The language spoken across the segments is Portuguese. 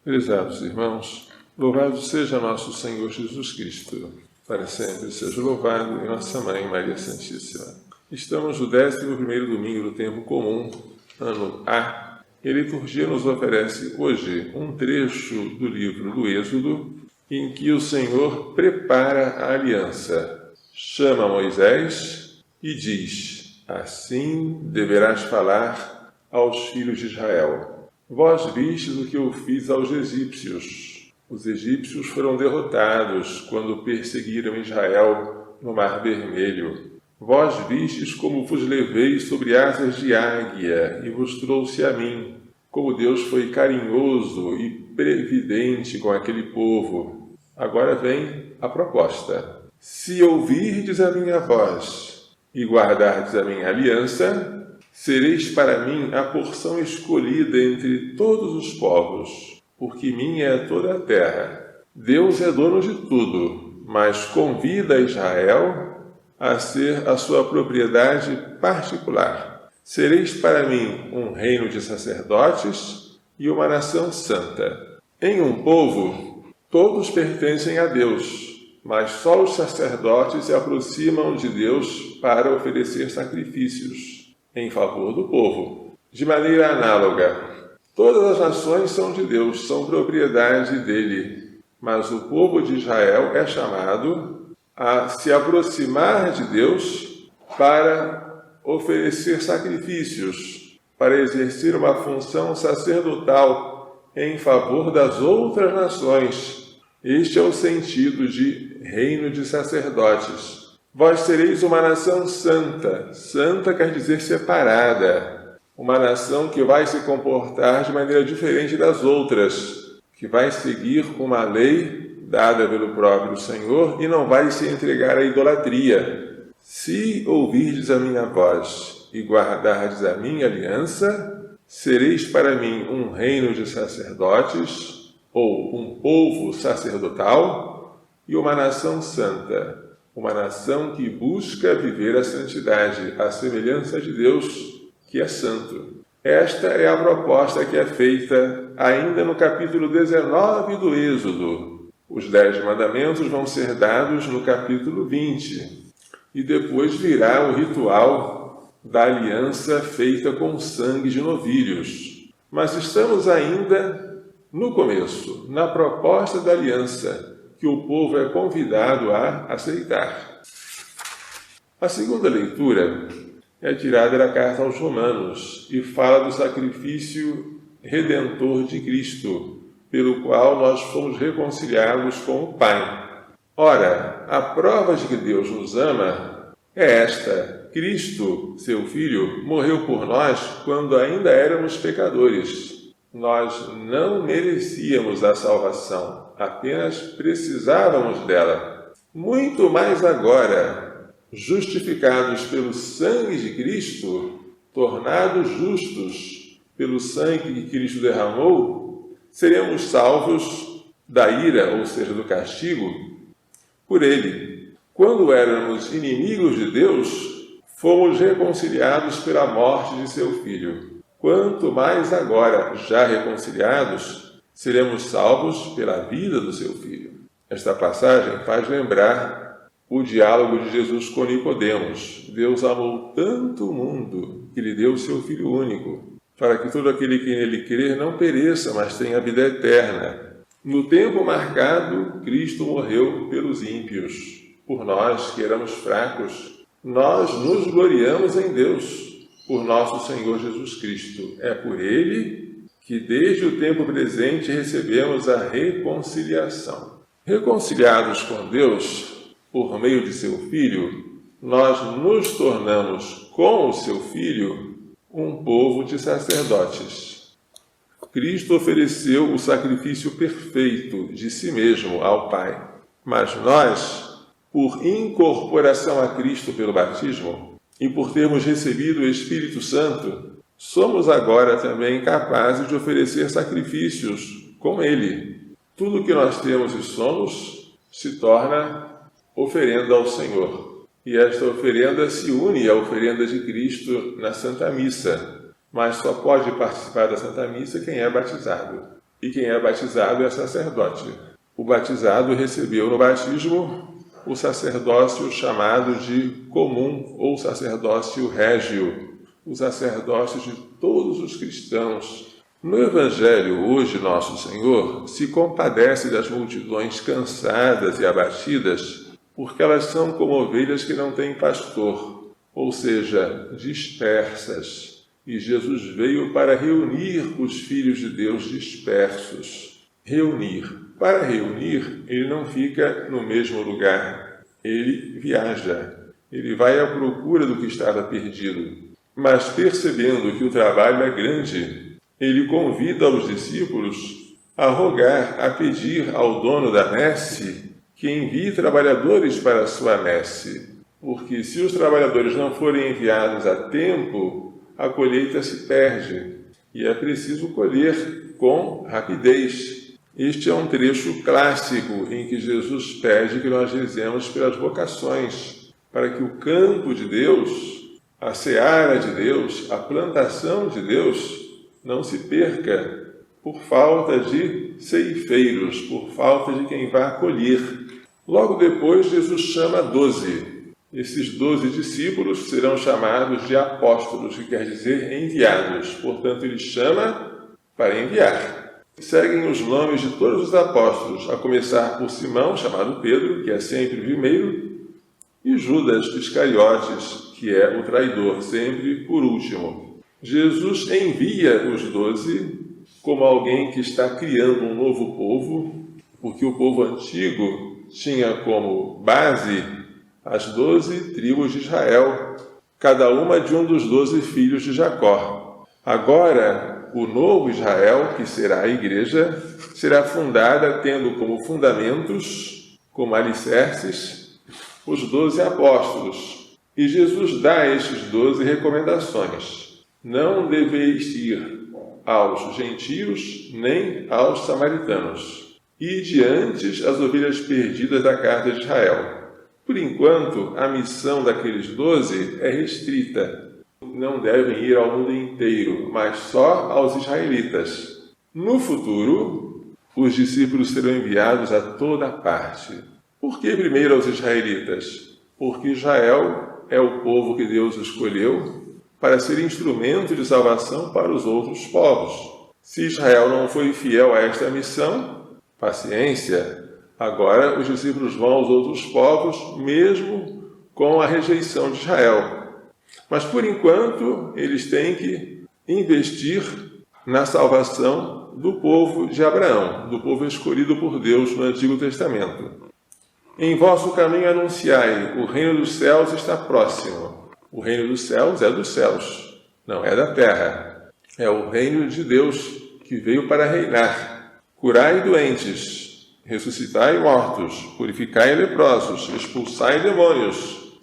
Prezados irmãos, louvado seja nosso Senhor Jesus Cristo, para sempre seja louvado, e nossa Mãe Maria Santíssima. Estamos no 11º domingo do tempo comum, ano A, e a liturgia nos oferece hoje um trecho do livro do Êxodo, em que o Senhor prepara a aliança. Chama Moisés e diz: assim deverás falar aos filhos de Israel. Vós vistes o que eu fiz aos egípcios. Os egípcios foram derrotados quando perseguiram Israel no Mar Vermelho. Vós vistes como vos levei sobre asas de águia e vos trouxe a mim. Como Deus foi carinhoso e previdente com aquele povo. Agora vem a proposta. Se ouvirdes a minha voz e guardardes a minha aliança, sereis para mim a porção escolhida entre todos os povos, porque minha é toda a terra. Deus é dono de tudo, mas convida Israel a ser a sua propriedade particular. Sereis para mim um reino de sacerdotes e uma nação santa. Em um povo, todos pertencem a Deus, mas só os sacerdotes se aproximam de Deus para oferecer sacrifícios em favor do povo. De maneira análoga, todas as nações são de Deus, são propriedade dele, mas o povo de Israel é chamado a se aproximar de Deus para oferecer sacrifícios, para exercer uma função sacerdotal em favor das outras nações. Este é o sentido de reino de sacerdotes. Vós sereis uma nação santa. Santa quer dizer separada. Uma nação que vai se comportar de maneira diferente das outras, que vai seguir uma lei dada pelo próprio Senhor e não vai se entregar à idolatria. Se ouvirdes a minha voz e guardardes a minha aliança, sereis para mim um reino de sacerdotes, ou um povo sacerdotal, e uma nação santa. Uma nação que busca viver a santidade, a semelhança de Deus, que é santo. Esta é a proposta que é feita ainda no capítulo 19 do Êxodo. Os 10 mandamentos vão ser dados no capítulo 20. E depois virá o ritual da aliança feita com sangue de novilhos. Mas estamos ainda no começo, na proposta da aliança, que o povo é convidado a aceitar. A segunda leitura é tirada da carta aos Romanos e fala do sacrifício redentor de Cristo, pelo qual nós fomos reconciliados com o Pai. Ora, a prova de que Deus nos ama é esta: Cristo, seu Filho, morreu por nós quando ainda éramos pecadores. Nós não merecíamos a salvação, apenas precisávamos dela. Muito mais agora, justificados pelo sangue de Cristo, tornados justos pelo sangue que Cristo derramou, seremos salvos da ira, ou seja, do castigo, por ele. Quando éramos inimigos de Deus, fomos reconciliados pela morte de seu Filho. Quanto mais agora, já reconciliados, seremos salvos pela vida do seu Filho. Esta passagem faz lembrar o diálogo de Jesus com Nicodemos. Deus amou tanto o mundo que lhe deu o seu Filho único, para que todo aquele que nele crer não pereça, mas tenha vida eterna. No tempo marcado, Cristo morreu pelos ímpios. Por nós, que éramos fracos, nós nos gloriamos em Deus, por nosso Senhor Jesus Cristo. É por ele que desde o tempo presente recebemos a reconciliação. Reconciliados com Deus, por meio de seu Filho, nós nos tornamos, com o seu Filho, um povo de sacerdotes. Cristo ofereceu o sacrifício perfeito de si mesmo ao Pai. Mas nós, por incorporação a Cristo pelo batismo, e por termos recebido o Espírito Santo, somos agora também capazes de oferecer sacrifícios com Ele. Tudo o que nós temos e somos se torna oferenda ao Senhor. E esta oferenda se une à oferenda de Cristo na Santa Missa, mas só pode participar da Santa Missa quem é batizado. e quem é batizado é sacerdote. O batizado recebeu no batismo o sacerdócio chamado de comum ou sacerdócio régio, o sacerdócio de todos os cristãos. No Evangelho, hoje, Nosso Senhor se compadece das multidões cansadas e abatidas, porque elas são como ovelhas que não têm pastor, ou seja, dispersas. E Jesus veio para reunir os filhos de Deus dispersos. Reunir. Para reunir, ele não fica no mesmo lugar. Ele viaja. Ele vai à procura do que estava perdido. Mas percebendo que o trabalho é grande, ele convida os discípulos a rogar, a pedir ao dono da messe que envie trabalhadores para a sua messe. Porque se os trabalhadores não forem enviados a tempo, a colheita se perde e é preciso colher com rapidez. Este é um trecho clássico em que Jesus pede que nós rezemos pelas vocações, para que o campo de Deus, a seara de Deus, a plantação de Deus não se perca por falta de ceifeiros, por falta de quem vá colher. Logo depois, Jesus chama 12. Esses 12 discípulos serão chamados de apóstolos, que quer dizer enviados. Portanto, ele chama para enviar. Seguem os nomes de todos os apóstolos, a começar por Simão, chamado Pedro, que é sempre o primeiro, e Judas Iscariotes, que é o traidor, sempre por último. Jesus envia os 12 como alguém que está criando um novo povo, porque o povo antigo tinha como base as 12 tribos de Israel, cada uma de um dos 12 filhos de Jacó. Agora, o novo Israel, que será a igreja, será fundada tendo como fundamentos, como alicerces, os 12 apóstolos. E Jesus dá a estes 12 recomendações. Não deveis ir aos gentios nem aos samaritanos. Ide antes as ovelhas perdidas da casa de Israel. Por enquanto, a missão daqueles 12 é restrita. Não devem ir ao mundo inteiro, mas só aos israelitas. No futuro, os discípulos serão enviados a toda parte. Por que primeiro aos israelitas? Porque Israel é o povo que Deus escolheu para ser instrumento de salvação para os outros povos. Se Israel não foi fiel a esta missão, paciência. Agora os discípulos vão aos outros povos, mesmo com a rejeição de Israel. Mas, por enquanto, eles têm que investir na salvação do povo de Abraão, do povo escolhido por Deus no Antigo Testamento. Em vosso caminho anunciai, o reino dos céus está próximo. O reino dos céus é dos céus, não é da terra. É o reino de Deus que veio para reinar. Curai doentes, ressuscitai mortos, purificai leprosos, expulsai demônios,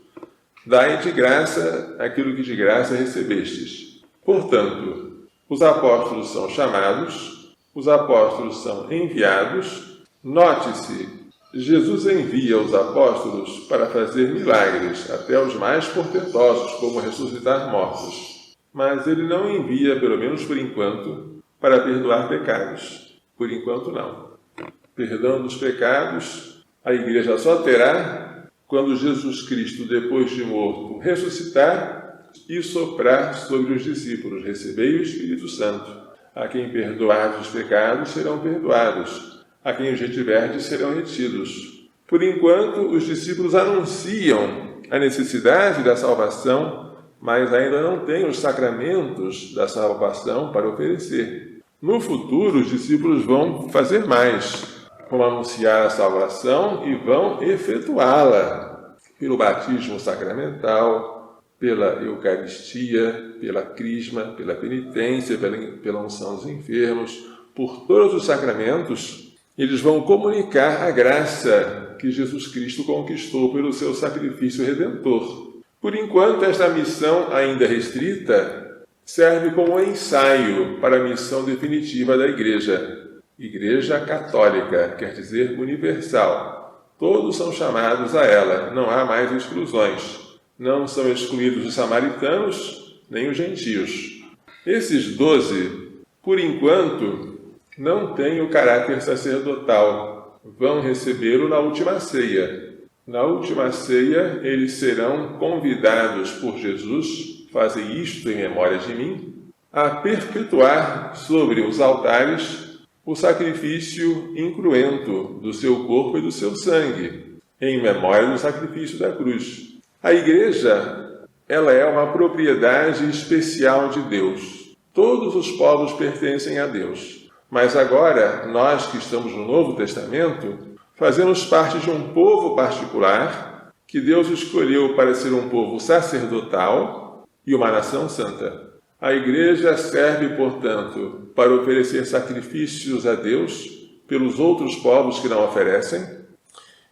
dai de graça aquilo que de graça recebestes. Portanto, os apóstolos são chamados, os apóstolos são enviados. Note-se, Jesus envia os apóstolos para fazer milagres, até os mais portentosos, como ressuscitar mortos. Mas ele não envia, pelo menos por enquanto, para perdoar pecados. Por enquanto, não. Perdão dos pecados, a igreja só terá quando Jesus Cristo, depois de morto, ressuscitar e soprar sobre os discípulos. Recebei o Espírito Santo. A quem perdoar os pecados serão perdoados. A quem os retiverdes serão retidos. Por enquanto, os discípulos anunciam a necessidade da salvação, mas ainda não têm os sacramentos da salvação para oferecer. No futuro, os discípulos vão fazer mais. Vão anunciar a salvação e vão efetuá-la pelo batismo sacramental, pela Eucaristia, pela crisma, pela penitência, pela unção dos enfermos, por todos os sacramentos. Eles vão comunicar a graça que Jesus Cristo conquistou pelo seu sacrifício redentor. Por enquanto, esta missão ainda restrita serve como ensaio para a missão definitiva da Igreja. Igreja católica, quer dizer universal. Todos são chamados a ela, não há mais exclusões. Não são excluídos os samaritanos, nem os gentios. Esses 12, por enquanto, não têm o caráter sacerdotal. Vão recebê-lo na última ceia. Na última ceia, eles serão convidados por Jesus, fazem isto em memória de mim, a perpetuar sobre os altares o sacrifício incruento do seu corpo e do seu sangue, em memória do sacrifício da cruz. A Igreja, ela é uma propriedade especial de Deus. Todos os povos pertencem a Deus. Mas agora, nós que estamos no Novo Testamento, fazemos parte de um povo particular que Deus escolheu para ser um povo sacerdotal e uma nação santa. A Igreja serve, portanto, para oferecer sacrifícios a Deus pelos outros povos que não oferecem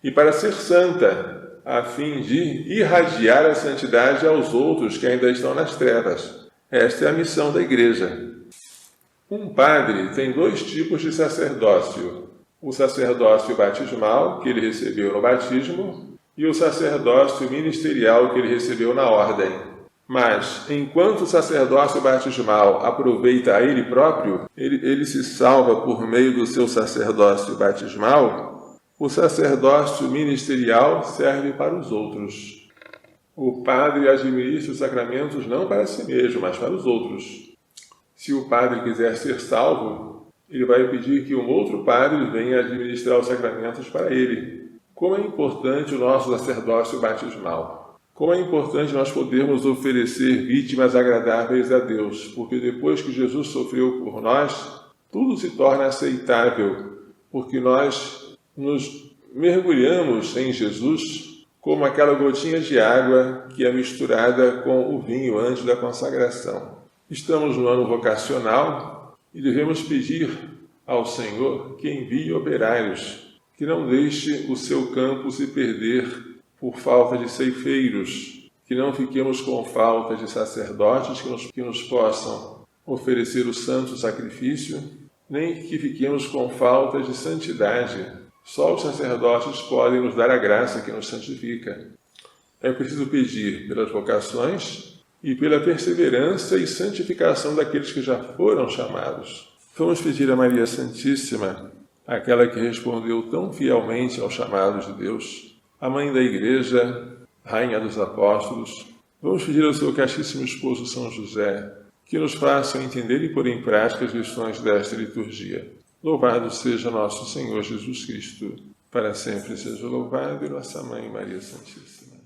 e para ser santa, a fim de irradiar a santidade aos outros que ainda estão nas trevas. Esta é a missão da Igreja. Um padre tem 2 tipos de sacerdócio: o sacerdócio batismal, que ele recebeu no batismo, e o sacerdócio ministerial, que ele recebeu na ordem. Mas, enquanto o sacerdócio batismal aproveita a ele próprio, ele se salva por meio do seu sacerdócio batismal, o sacerdócio ministerial serve para os outros. O padre administra os sacramentos não para si mesmo, mas para os outros. Se o padre quiser ser salvo, ele vai pedir que um outro padre venha administrar os sacramentos para ele. Como é importante o nosso sacerdócio batismal! Como é importante nós podermos oferecer vítimas agradáveis a Deus, porque depois que Jesus sofreu por nós, tudo se torna aceitável, porque nós nos mergulhamos em Jesus como aquela gotinha de água que é misturada com o vinho antes da consagração. Estamos no ano vocacional e devemos pedir ao Senhor que envie operários, que não deixe o seu campo se perder por falta de ceifeiros, que não fiquemos com falta de sacerdotes que nos possam oferecer o santo sacrifício, nem que fiquemos com falta de santidade. Só os sacerdotes podem nos dar a graça que nos santifica. É preciso pedir pelas vocações e pela perseverança e santificação daqueles que já foram chamados. Vamos pedir a Maria Santíssima, aquela que respondeu tão fielmente ao chamado de Deus, a Mãe da Igreja, Rainha dos Apóstolos. Vamos pedir ao seu castíssimo esposo São José, que nos façam entender e pôr em prática as lições desta liturgia. Louvado seja nosso Senhor Jesus Cristo, para sempre seja louvado, e nossa Mãe Maria Santíssima.